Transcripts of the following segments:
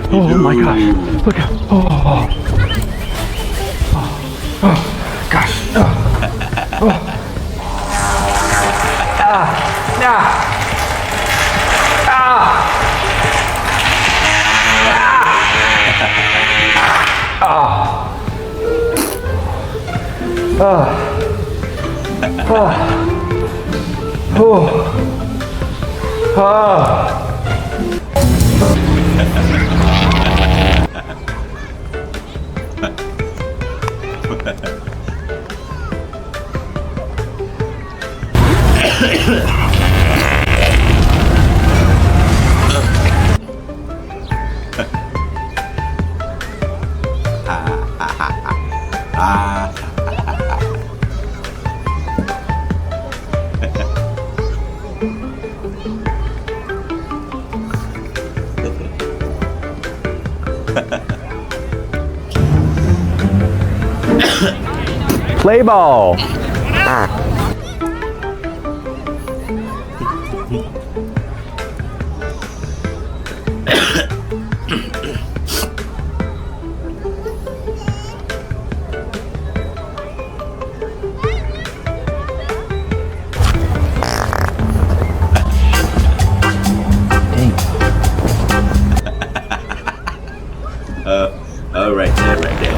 Oh my gosh. Look at. Oh. Oh gosh. Oh. Oh. Play ball. Oh, right there, right there.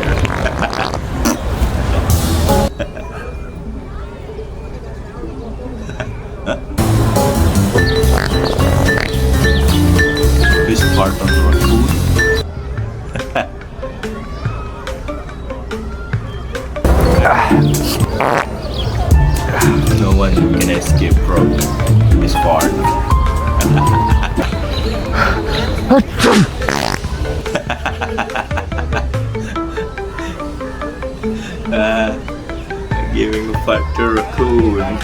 This part of the raccoon. No one can escape from this part. Giving a fight to a raccoon.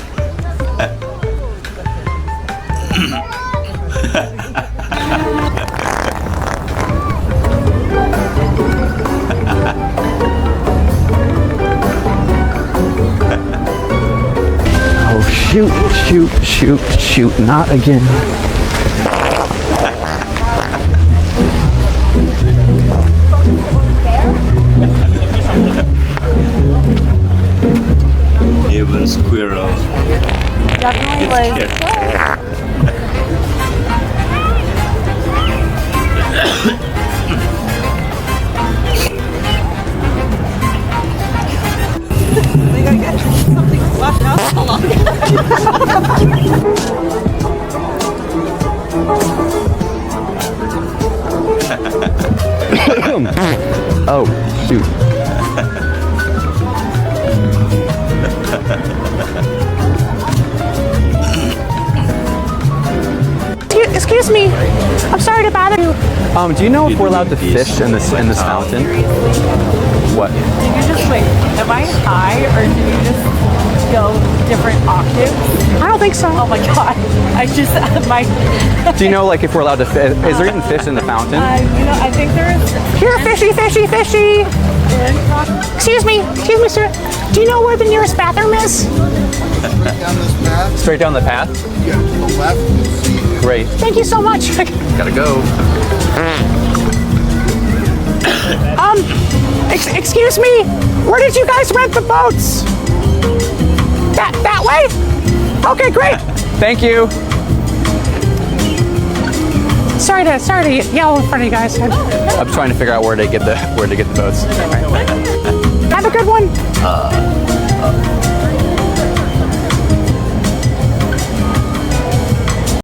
Oh shoot, shoot, shoot, shoot, not again. Even squirrel. Definitely was. We gotta get something flushed out. Oh, shoot. Excuse me. I'm sorry to bother you. Do you know if we're allowed to fish in this fountain? What? Did you just wait? Am I high or did you just go different octaves? I don't think so. Oh my god! I just my. Do you know like if we're allowed to fish? Is there even fish in the fountain? You know, I think there is. Here, fishy, fishy, fishy. Excuse me, sir. Do you know where the nearest bathroom is? Straight down this path. Straight down the path? Yeah, to the left. You'll see. Great. Thank you so much. Gotta go. Excuse me. Where did you guys rent the boats? That way? Okay, great. Thank you. Sorry to yell in front of you guys. I'm trying to figure out where to get the boats. Have a good one.